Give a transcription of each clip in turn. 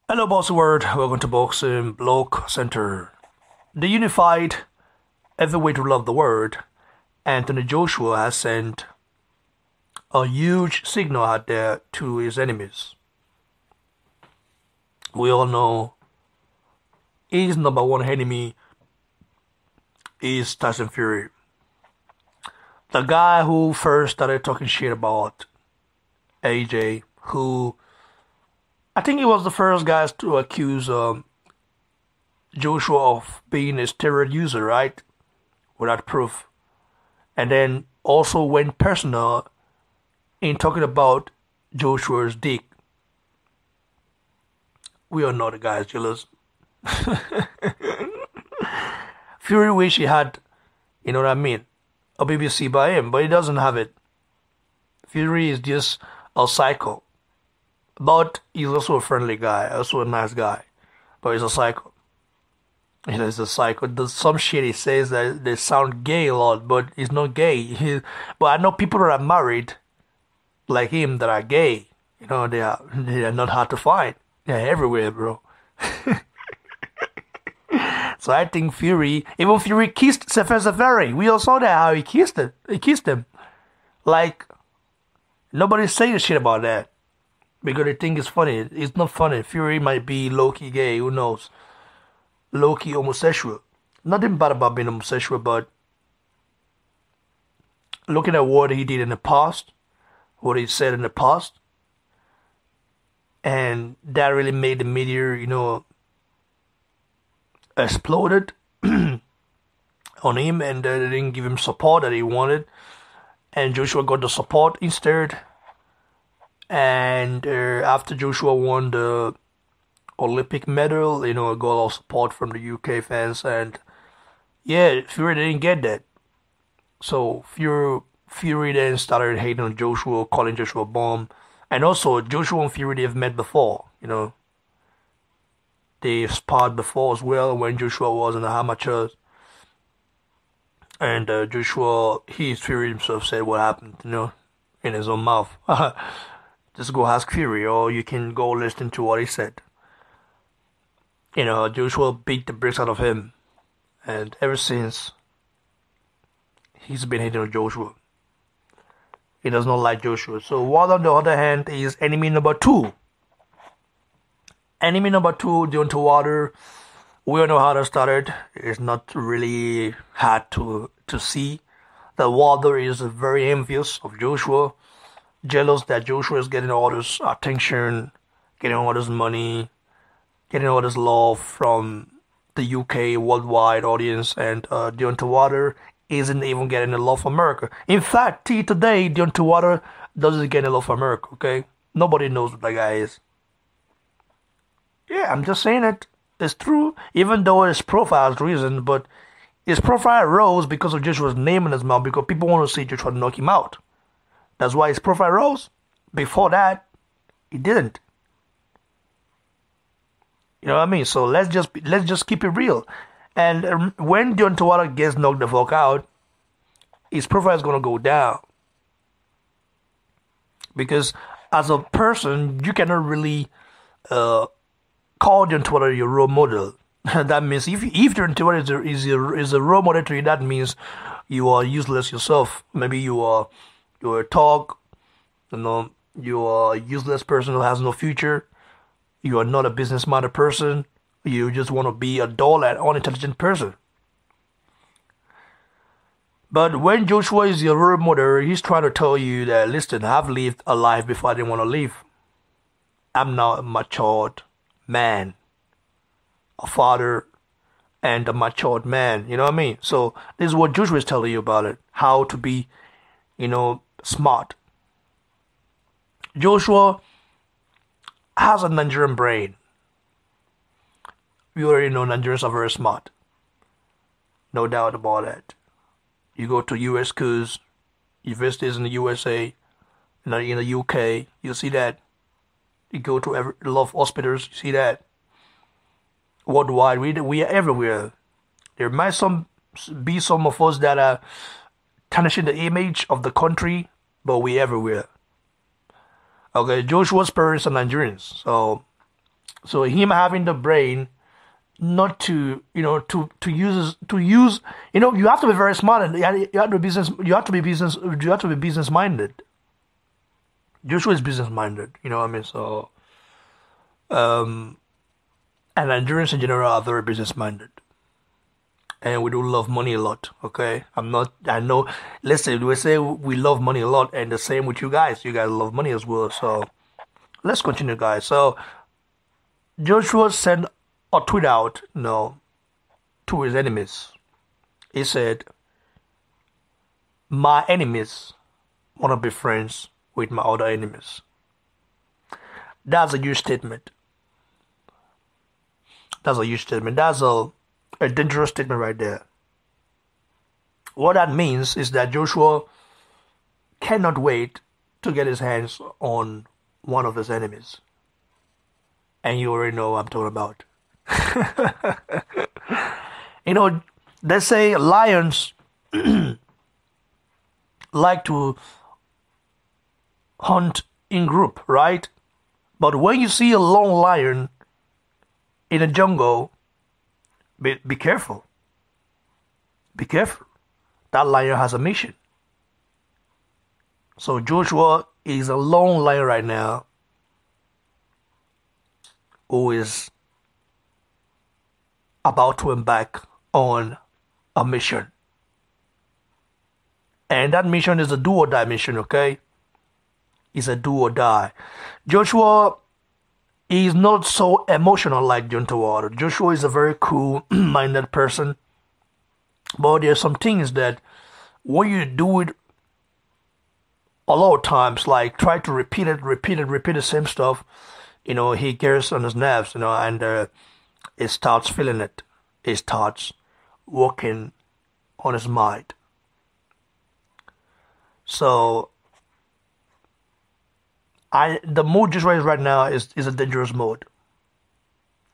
Hello, Boss World. Welcome to Boxing Block Center. The unified heavyweight ruler of the world, Anthony Joshua, has sent a huge signal out there to his enemies. We all know his number one enemy is Tyson Fury. The guy who first started talking shit about AJ, who I think he was the first guy to accuse Joshua of being a steroid user, right? Without proof. And then also went personal in talking about Joshua's dick. We are not the guys jealous. Fury wish he had, you know what I mean, a BBC by him, but he doesn't have it. Fury is just a psycho. But he's also a friendly guy, also a nice guy. But he's a psycho. He's a psycho. There's some shit he says that they sound gay a lot, but he's not gay. But I know people that are married like him that are gay. You know, they are not hard to find. They're everywhere, bro. So I think even Fury kissed Safari. We all saw that how he kissed it. He kissed him. Like nobody's saying shit about that because they think it's funny. It's not funny. Fury might be low-key gay. Who knows? Low-key homosexual. Nothing bad about being homosexual, but looking at what he did in the past, what he said in the past, and that really made the media, exploded on him, and they didn't give him support that he wanted. And Joshua got the support instead. And after Joshua won the Olympic medal, got a lot of support from the UK fans. And yeah, Fury didn't get that. So Fury then started hating on Joshua, calling Joshua a bum. And also, Joshua and Fury, they've met before, They sparred before as well when Joshua was in the amateurs. And Fury himself said what happened, in his own mouth. Just go ask Fury, or you can go listen to what he said. Joshua beat the bricks out of him. And ever since, he's been hating on Joshua. He does not like Joshua. So Wilder, on the other hand, is enemy number two. Enemy number two, Deontay Wilder. We all know how that started. It's not really hard to see that Wilder is very envious of Joshua, jealous that Joshua is getting all this attention, getting all this money, getting all this love from the UK worldwide audience, and Deontay Wilder isn't even getting the love from America. In fact, today, Deontay Wilder doesn't get the love from America, okay? Nobody knows what that guy is. Yeah, I'm just saying it. It's true, even though his profile is reason, but his profile rose because of Joshua's name in his mouth, because people want to see Joshua knock him out. That's why his profile rose. Before that, he didn't. You know what I mean? So let's just keep it real. And when Deontay Wilder gets knocked the fuck out, his profile is gonna go down. Because as a person, you cannot really call Deontay Wilder your role model. That means if Deontay Wilder is a role model to you, that means you are useless yourself. Maybe you're a talk, you are a useless person who has no future. You are not a business-minded person. You just want to be a dull and unintelligent person. But when Joshua is your role model, he's trying to tell you that, listen, I've lived a life before I didn't want to live. I'm now a matured man, a father, and a matured man. You know what I mean? So this is what Joshua is telling you about it. How to be, smart. Joshua has a Nigerian brain. We already know Nigerians are very smart. No doubt about that. You go to US schools, universities in the USA, in the UK, you see that. You go to a lot of hospitals, you see that. Worldwide, we are everywhere. There might be some of us that are tarnishing the image of the country, but we everywhere. Okay, Joshua's parents are Nigerians, so So him having the brain not to to use you have to be very smart and you have to be business minded. Joshua is business minded, you know what I mean? So and Nigerians in general are very business minded. And we do love money a lot, okay? I know, listen, we say we love money a lot, and the same with you guys. You guys love money as well. So let's continue, guys. So Joshua sent a tweet out, to his enemies. He said, my enemies want to be friends with my other enemies. That's a huge statement. That's a dangerous statement right there. What that means is that Joshua cannot wait to get his hands on one of his enemies. And you already know what I'm talking about. They say lions like to hunt in group, right? But when you see a lone lion in a jungle, be careful. Be careful. That lion has a mission. So Joshua is a lone lion right now who is about to embark on a mission. And that mission is a do or die mission, okay? It's a do or die. Joshua is not so emotional like Deontay. Joshua is a very cool-minded person. But there are some things that when you do it a lot of times, like try to repeat the same stuff, he gets on his nerves, and he starts feeling it. He starts working on his mind. So the mode Joshua is right now is a dangerous mode.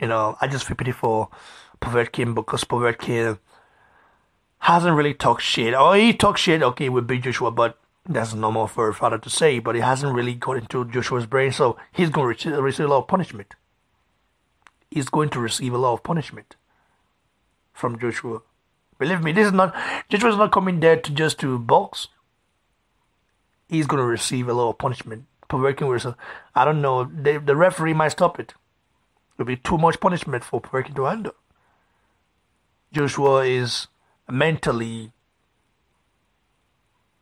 I just feel pity for Povetkin because Povetkin hasn't really talked shit. Or he talks shit, okay, with Big Joshua, but that's normal for a father to say. But he hasn't really got into Joshua's brain, so he's going to receive a lot of punishment. He's going to receive a lot of punishment from Joshua. Believe me, Joshua's not coming there to box. He's going to receive a lot of punishment. Povetkin will, I don't know, the referee might stop it. It'll be too much punishment for Povetkin to handle. Joshua is mentally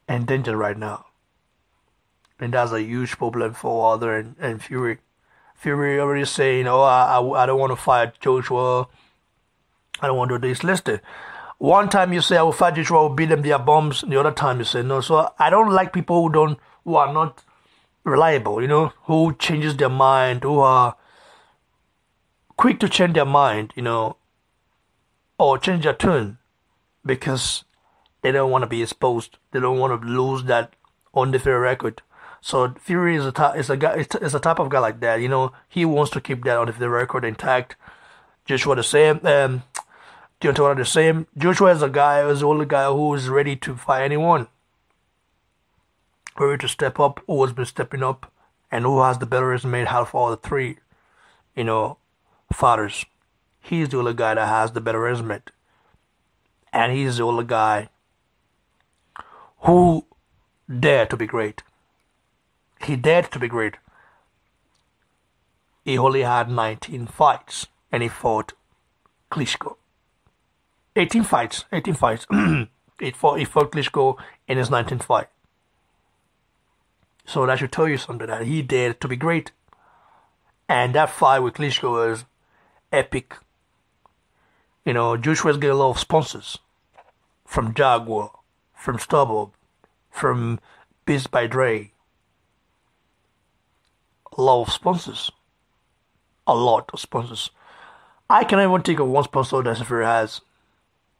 endangered right now. And that's a huge problem for Wilder and Fury. Fury already saying, I don't want to fight Joshua. I don't want to do this. Listen, one time you say, I will fight Joshua, I will beat them, their bombs. The other time you say, no. So I don't like people who are not reliable, who changes their mind, who are quick to change their mind, or change their tune because they don't want to be exposed. They don't want to lose that undefeated record. So Fury is a type of guy like that. He wants to keep that undefeated record intact. Joshua the same. Deontay the same. Joshua is the only guy who is ready to fight anyone. Ready to step up, who has been stepping up, and who has the better resume out of all the three, fighters. He's the only guy that has the better resume. And he's the only guy who dared to be great. He dared to be great. He only had 19 fights, and he fought Klitschko. 18 fights. he fought Klitschko in his 19th fight. So that should tell you something, that he dared to be great. And that fight with Klitschko was epic. Joshua's getting a lot of sponsors. From Jaguar, from StubHub, from Beats by Dre. A lot of sponsors. A lot of sponsors. I cannot even think of one sponsor that Fury has.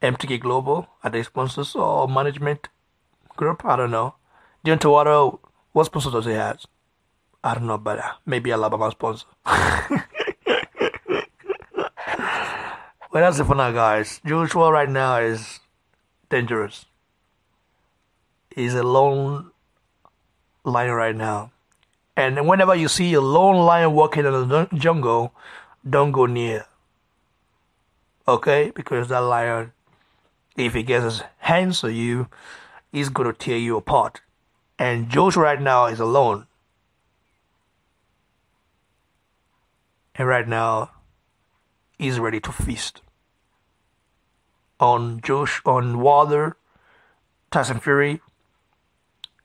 MTK Global, are they sponsors or management group? I don't know. Deontay, what sponsor does he have? I don't know, but maybe Alabama sponsor. Well, that's it for now, guys. Joshua right now is dangerous. He's a lone lion right now. And whenever you see a lone lion walking in the jungle, don't go near. Okay? Because that lion, if he gets his hands on you, he's gonna tear you apart. And Joshua right now is alone. And right now, he's ready to feast on Wilder, Tyson Fury,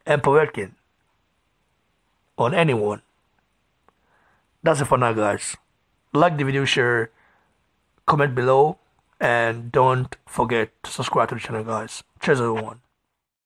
and Povetkin, on anyone. That's it for now, guys. Like the video, share, comment below, and don't forget to subscribe to the channel, guys. Cheers, everyone.